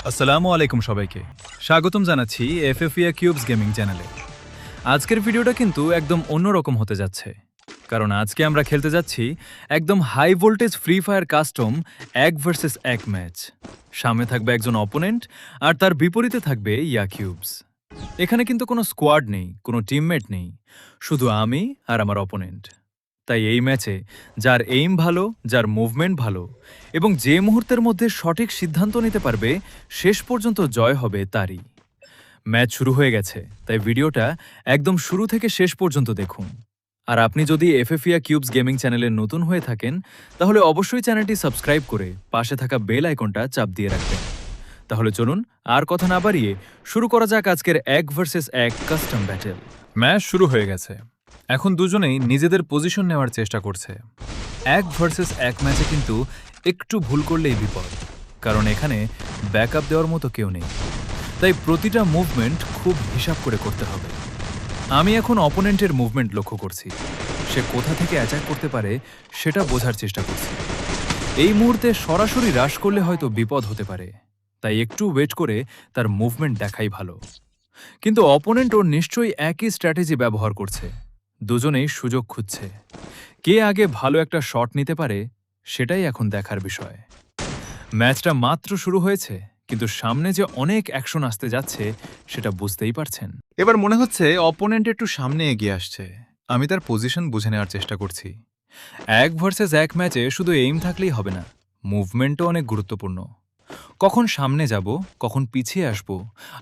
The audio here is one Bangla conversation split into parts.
আসসালামু আলাইকুম সবাইকে স্বাগতম জানাচ্ছি এফএফিয়া কিউবস গেমিং চ্যানেলে। আজকের ভিডিওটা কিন্তু একদম অন্যরকম হতে যাচ্ছে, কারণ আজকে আমরা খেলতে যাচ্ছি একদম high voltage Free Fire custom এক ভার্সেস এক ম্যাচ। সামনে থাকবে একজন অপোনেন্ট আর তার বিপরীতে থাকবে ইয়া কিউবস। এখানে কিন্তু কোনো স্কোয়াড নেই, কোনো টিমমেট নেই, শুধু আমি আর আমার অপোনেন্ট। তাই এই ম্যাচে যার এইম ভালো, যার মুভমেন্ট ভালো এবং যে মুহূর্তের মধ্যে সঠিক সিদ্ধান্ত নিতে পারবে, শেষ পর্যন্ত জয় হবে তারই। ম্যাচ শুরু হয়ে গেছে, তাই ভিডিওটা একদম শুরু থেকে শেষ পর্যন্ত দেখুন। আর আপনি যদি এফএফিয়া কিউবস গেমিং চ্যানেলে নতুন হয়ে থাকেন, তাহলে অবশ্যই চ্যানেলটি সাবস্ক্রাইব করে পাশে থাকা বেল আইকনটা চাপ দিয়ে রাখবেন। তাহলে চলুন আর কথা না বাড়িয়ে শুরু করা যাক আজকের এক ভার্সেস এক কাস্টম ব্যাটেল। ম্যাচ শুরু হয়ে গেছে, এখন দুজনেই নিজেদের পজিশন নেওয়ার চেষ্টা করছে। এক ভার্সেস এক ম্যাচে কিন্তু একটু ভুল করলেই বিপদ, কারণ এখানে ব্যাকআপ দেওয়ার মতো কেউ নেই। তাই প্রতিটা মুভমেন্ট খুব হিসাব করে করতে হবে। আমি এখন অপোনেন্টের মুভমেন্ট লক্ষ্য করছি, সে কোথা থেকে অ্যাটাক করতে পারে সেটা বোঝার চেষ্টা করছি। এই মুহূর্তে সরাসরি রাশ করলে হয়তো বিপদ হতে পারে, তাই একটু ওয়েট করে তার মুভমেন্ট দেখাই ভালো। কিন্তু অপোনেন্টও নিশ্চয়ই একই স্ট্র্যাটেজি ব্যবহার করছে, দুজনেই সুযোগ খুঁজছে। কে আগে ভালো একটা শট নিতে পারে সেটাই এখন দেখার বিষয়। ম্যাচটা মাত্র শুরু হয়েছে, কিন্তু সামনে যে অনেক অ্যাকশন আসতে যাচ্ছে সেটা বুঝতেই পারছেন। এবার মনে হচ্ছে অপোনেন্ট একটু সামনে এগিয়ে আসছে, আমি তার পজিশন বুঝে নেওয়ার চেষ্টা করছি। এক ভার্সেস এক ম্যাচে শুধু এইম থাকলেই হবে না, মুভমেন্টও অনেক গুরুত্বপূর্ণ। কখন সামনে যাব, কখন পিছিয়ে আসব,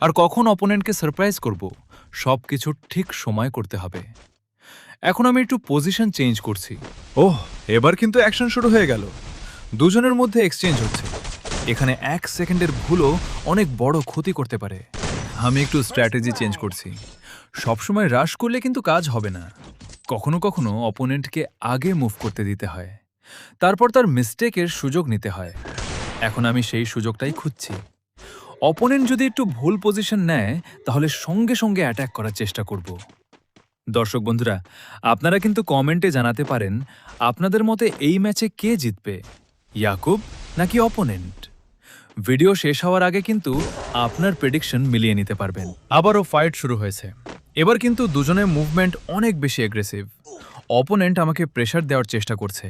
আর কখন অপোনেন্টকে সারপ্রাইজ করব, সব কিছু ঠিক সময় করতে হবে। এখন আমি একটু পজিশন চেঞ্জ করছি। ওহ, এবার কিন্তু অ্যাকশন শুরু হয়ে গেল। দুজনের মধ্যে এক্সচেঞ্জ হচ্ছে। এখানে এক সেকেন্ডের ভুলও অনেক বড় ক্ষতি করতে পারে। আমি একটু স্ট্র্যাটেজি চেঞ্জ করছি। সবসময় রাশ করলে কিন্তু কাজ হবে না। কখনো কখনো অপোনেন্টকে আগে মুভ করতে দিতে হয়, তারপর তার মিস্টেকের সুযোগ নিতে হয়। এখন আমি সেই সুযোগটাই খুঁজছি। অপোনেন্ট যদি একটু ভুল পজিশন নেয়, তাহলে সঙ্গে সঙ্গে অ্যাটাক করার চেষ্টা করব। দর্শক বন্ধুরা, আপনারা কিন্তু কমেন্টে জানাতে পারেন আপনাদের মতে এই ম্যাচে কে জিতবে, ইয়াকুব নাকি অপোনেন্ট। ভিডিও শেষ হওয়ার আগে কিন্তু আপনার প্রেডিকশন মিলিয়ে নিতে পারবেন। আবারও ফাইট শুরু হয়েছে। এবার কিন্তু দুজনের মুভমেন্ট অনেক বেশি অ্যাগ্রেসিভ। অপোনেন্ট আমাকে প্রেশার দেওয়ার চেষ্টা করছে,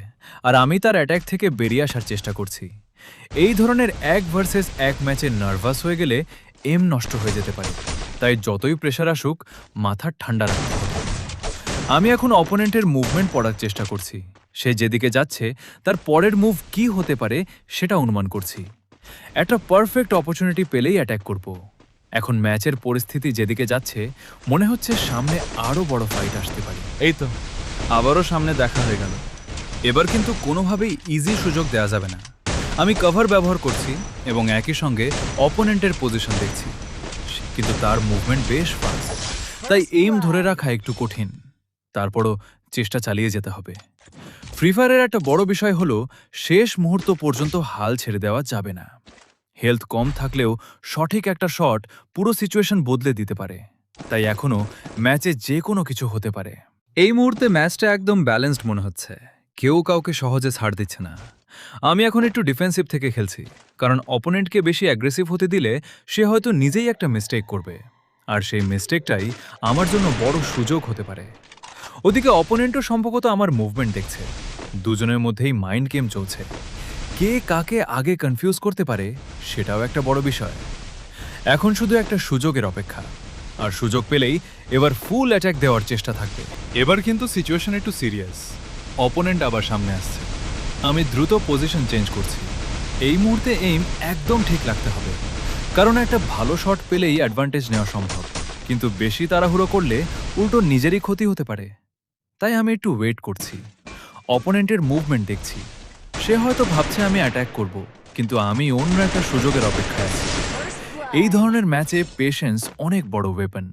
আর আমি তার অ্যাটাক থেকে বেরিয়ে আসার চেষ্টা করছি। এই ধরনের এক ভার্সেস এক ম্যাচে নার্ভাস হয়ে গেলে এম নষ্ট হয়ে যেতে পারে, তাই যতই প্রেশার আসুক মাথা ঠান্ডা রাখতে হবে। আমি এখন অপোনেন্টের মুভমেন্ট পড়ার চেষ্টা করছি। সে যেদিকে যাচ্ছে তার পরের মুভ কি হতে পারে সেটা অনুমান করছি। একটা পারফেক্ট অপরচুনিটি পেলেই অ্যাটাক করব। এখন ম্যাচের পরিস্থিতি যেদিকে যাচ্ছে, মনে হচ্ছে সামনে আরও বড় ফাইট আসতে পারে। এই তো আবারও সামনে দেখা হয়ে গেল। এবার কিন্তু কোনোভাবেই ইজি সুযোগ দেওয়া যাবে না। আমি কভার ব্যবহার করছি এবং একই সঙ্গে অপোনেন্টের পজিশন দেখছি, কিন্তু তার মুভমেন্ট বেশ ফাস্ট, তাই এইম ধরে রাখা একটু কঠিন। তারপরও চেষ্টা চালিয়ে যেতে হবে। ফ্রি ফায়ারের একটা বড় বিষয় হলো শেষ মুহূর্ত পর্যন্ত হাল ছেড়ে দেওয়া যাবে না। হেলথ কম থাকলেও সঠিক একটা শট পুরো সিচুয়েশন বদলে দিতে পারে, তাই এখনো ম্যাচে যে কোনো কিছু হতে পারে। এই মুহূর্তে ম্যাচটা একদম ব্যালেন্সড মনে হচ্ছে, কেউ কাউকে সহজে ছাড় দিচ্ছে না। আমি এখন একটু ডিফেন্সিভ থেকে খেলছি, কারণ অপোনেন্টকে বেশি অ্যাগ্রেসিভ হতে দিলে সে হয়তো নিজেই একটা মিস্টেক করবে, আর সেই মিস্টেকটাই আমার জন্য বড় সুযোগ হতে পারে। ওদিকে অপোনেন্টও সম্ভবত আমার মুভমেন্ট দেখছে। দুজনের মধ্যেই মাইন্ড গেম চলছে। কে কাকে আগে কনফিউজ করতে পারে সেটাও একটা বড় বিষয়। এখন শুধু একটা সুযোগের অপেক্ষা, আর সুযোগ পেলেই এবার ফুল অ্যাটাক দেওয়ার চেষ্টা থাকবে। এবার কিন্তু সিচুয়েশন একটু সিরিয়াস। অপোনেন্ট আবার সামনে আসছে। আমি দ্রুত পজিশন চেঞ্জ করছি। এই মুহূর্তে এইম একদম ঠিক রাখতে হবে, কারণ একটা ভালো শট পেলেই অ্যাডভান্টেজ নেওয়া সম্ভব, কিন্তু বেশি তাড়াহুড়ো করলে উল্টো নিজেরই ক্ষতি হতে পারে। তাই আমি একটু ওয়েট করছি, অপোনেন্টের মুভমেন্ট দেখছি। সে হয়তো ভাবছে আমি অ্যাটাক করব, কিন্তু আমি অন্য একটা সুযোগের অপেক্ষায় আছি। এই ধরনের ম্যাচে পেশেন্স অনেক বড় ওয়েপন।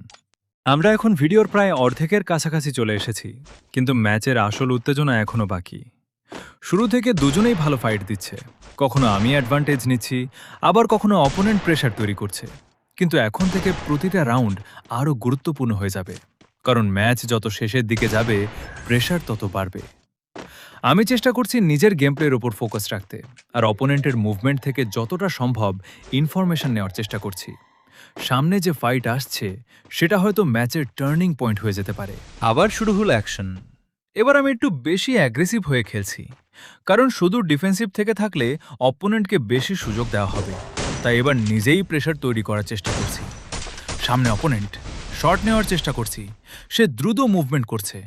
আমরা এখন ভিডিওর প্রায় অর্ধেকের কাছাকাছি চলে এসেছি, কিন্তু ম্যাচের আসল উত্তেজনা এখনো বাকি। শুরু থেকে দুজনেই ভালো ফাইট দিচ্ছে। কখনো আমি অ্যাডভান্টেজ নিচ্ছি, আবার কখনো অপোনেন্ট প্রেশার তৈরি করছে। কিন্তু এখন থেকে প্রতিটা রাউন্ড আরও গুরুত্বপূর্ণ হয়ে যাবে, কারণ ম্যাচ যত শেষের দিকে যাবে প্রেশার তত বাড়বে। আমি চেষ্টা করছি নিজের গেম প্লের উপর ফোকাস রাখতে আর অপোনেন্টের মুভমেন্ট থেকে যতটা সম্ভব ইনফরমেশন নেওয়ার চেষ্টা করছি। সামনে যে ফাইট আসছে সেটা হয়তো ম্যাচের টার্নিং পয়েন্ট হয়ে যেতে পারে। আবার শুরু হলো অ্যাকশন। এবার আমি একটু বেশি অ্যাগ্রেসিভ হয়ে খেলছি, কারণ শুধু ডিফেন্সিভ থেকে থাকলে অপোনেন্টকে বেশি সুযোগ দেওয়া হবে। তাই এবার নিজেই প্রেশার তৈরি করার চেষ্টা করছি। সামনে অপোনেন্ট, শট নেওয়ার চেষ্টা করছি। সে দ্রুত মুভমেন্ট করছে,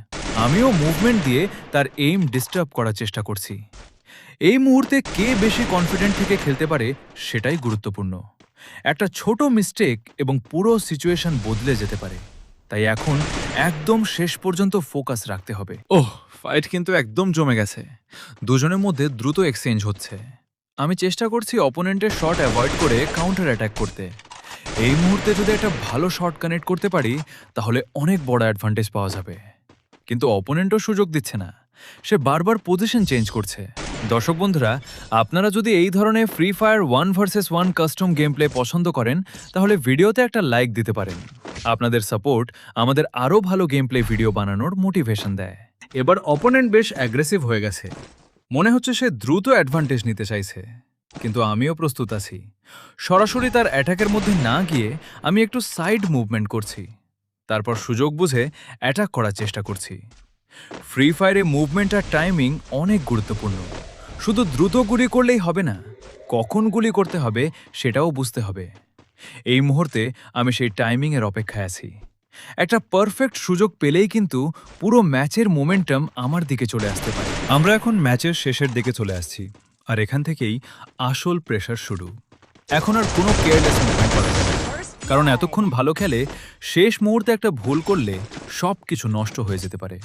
আমিও মুভমেন্ট দিয়ে তার এইম ডিস্টার্ব করার চেষ্টা করছি। এই মুহূর্তে কে বেশি কনফিডেন্ট থেকে খেলতে পারে সেটাই গুরুত্বপূর্ণ। একটা ছোট মিস্টেক এবং পুরো সিচুয়েশন বদলে যেতে পারে। তাই এখন একদম শেষ পর্যন্ত ফোকাস রাখতে হবে। ওহ, ফাইট কিন্তু একদম জমে গেছে। দুজনের মধ্যে দ্রুত এক্সচেঞ্জ হচ্ছে। আমি চেষ্টা করছি অপোনেন্টের শট অ্যাভয়েড করে কাউন্টার অ্যাটাক করতে। এই মুহূর্তে যদি একটা ভালো শট কানেক্ট করতে পারি তাহলে অনেক বড় অ্যাডভান্টেজ পাওয়া যাবে। কিন্তু অপোনেন্টও সুযোগ দিচ্ছে না, সে বারবার পজিশন চেঞ্জ করছে। দর্শক বন্ধুরা, আপনারা যদি এই ধরনের free fire 1 versus 1 custom game play পছন্দ করেন তাহলে ভিডিওতে একটা লাইক দিতে পারেন। আপনাদের সাপোর্ট আমাদের আরও ভালো গেম প্লে ভিডিও বানানোর মোটিভেশন দেয়। এবার অপোনেন্ট বেশ অ্যাগ্রেসিভ হয়ে গেছে, মনে হচ্ছে সে দ্রুত অ্যাডভান্টেজ নিতে চাইছে। কিন্তু আমিও প্রস্তুত আছি। সরাসরি তার অ্যাটাকের মধ্যে না গিয়ে আমি একটু সাইড মুভমেন্ট করছি, তারপর সুযোগ বুঝে অ্যাটাক করার চেষ্টা করছি। ফ্রি ফায়ারে মুভমেন্ট আর টাইমিং অনেক গুরুত্বপূর্ণ। শুধু দ্রুত গুলি করলেই হবে না, কখন গুলি করতে হবে সেটাও বুঝতে হবে। এই মুহূর্তে আমি সেই টাইমিংয়ের অপেক্ষায় আছি। একটা পারফেক্ট সুযোগ পেলেই কিন্তু পুরো ম্যাচের মোমেন্টাম আমার দিকে চলে আসতে পারে। আমরা এখন ম্যাচের শেষের দিকে চলে আসছি, আর এখান থেকেই আসল প্রেশার শুরু। এখন আর কোনো কেয়ারলেস মুভমেন্ট করা যাবে না, কারণ এতক্ষণ ভালো খেলে শেষ মুহূর্তে একটা ভুল করলে সব কিছু নষ্ট হয়ে যেতে পারে।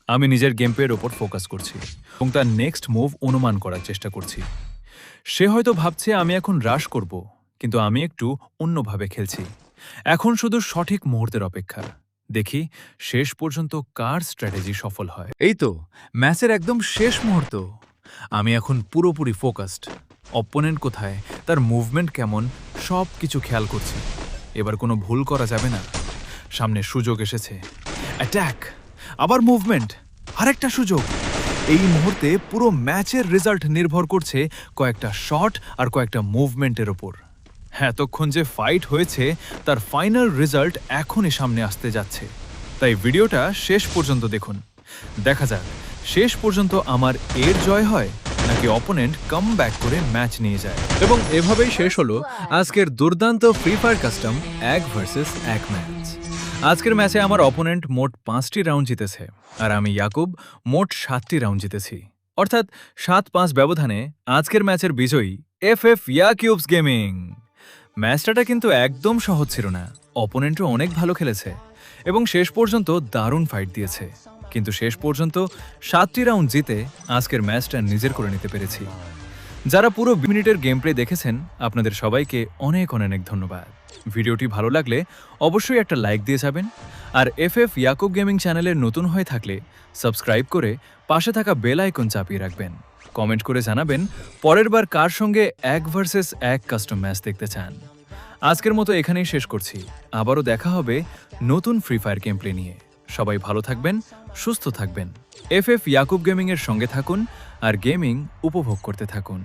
আমি নিজের গেম প্লের ওপর ফোকাস করছি এবং তার নেক্সট মুভ অনুমান করার চেষ্টা করছি। সে হয়তো ভাবছে আমি এখন রাশ করব, কিন্তু আমি একটু অন্যভাবে খেলছি। এখন শুধু সঠিক মুহূর্তের অপেক্ষা। দেখি শেষ পর্যন্ত কার স্ট্র্যাটেজি সফল হয়। এই তো ম্যাচের একদম শেষ মুহূর্ত। আমি এখন পুরোপুরি ফোকাসড। অপোনেন্ট কোথায়, তার মুভমেন্ট কেমন, সব কিছু খেয়াল করছি। এবার কোনো ভুল করা যাবে না। সামনে সুযোগ এসেছে, অ্যাটাক, আবার মুভমেন্ট, আরেকটা সুযোগ। এই মুহূর্তে পুরো ম্যাচের রেজাল্ট নির্ভর করছে কয়েকটা শট আর কয়েকটা মুভমেন্টের ওপর। এতক্ষণ যে ফাইট হয়েছে তার ফাইনাল রেজাল্ট এখনই সামনে আসতে যাচ্ছে। তাই ভিডিওটা শেষ পর্যন্ত দেখুন। দেখা যাক শেষ পর্যন্ত আমার এর জয় হয় নাকি অপোনেন্ট কাম ব্যাক করে ম্যাচ নিয়ে যায়। এবং এভাবেই শেষ হলো আজকের দুর্দান্ত free Fire custom 1 versus 1 match. আজকের ম্যাচে আমার অপোনেন্ট মোট 5টি রাউন্ড জিতেছে আর আমি ইয়াকুব মোট 7টি রাউন্ড জিতেছি। অর্থাৎ 7-5 ব্যবধানে আজকের ম্যাচের বিজয়ী FF ইয়াকিউবস গেমিং। ম্যাচটা কিন্তু একদম সহজ ছিল না, অপোনেন্টও অনেক ভালো খেলেছে এবং শেষ পর্যন্ত দারুণ ফাইট দিয়েছে। কিন্তু শেষ পর্যন্ত 7টি রাউন্ড জিতে আজকের ম্যাচটা নিজের করে নিতে পেরেছি। যারা পুরো 20 মিনিটের গেম প্লে দেখেছেন আপনাদের সবাইকে অনেক অনেক ধন্যবাদ। ভিডিওটি ভালো লাগলে অবশ্যই একটা লাইক দিয়ে যাবেন, আর FF ইয়াকুব গেমিং চ্যানেলের নতুন হয়ে থাকলে সাবস্ক্রাইব করে পাশে থাকা বেল আইকন চাপিয়ে রাখবেন। কমেন্ট করে জানাবেন পরের বার কার সঙ্গে 1 ভার্সেস 1 কাস্টম ম্যাচ দেখতে চান। আজকের মতো এখানেই শেষ করছি, আবারও দেখা হবে নতুন ফ্রি ফায়ার গেম প্লে নিয়ে। সবাই ভালো থাকবেন, সুস্থ থাকবেন। FF ইয়াকুব গেমিং এর সঙ্গে থাকুন আর গেমিং উপভোগ করতে থাকুন।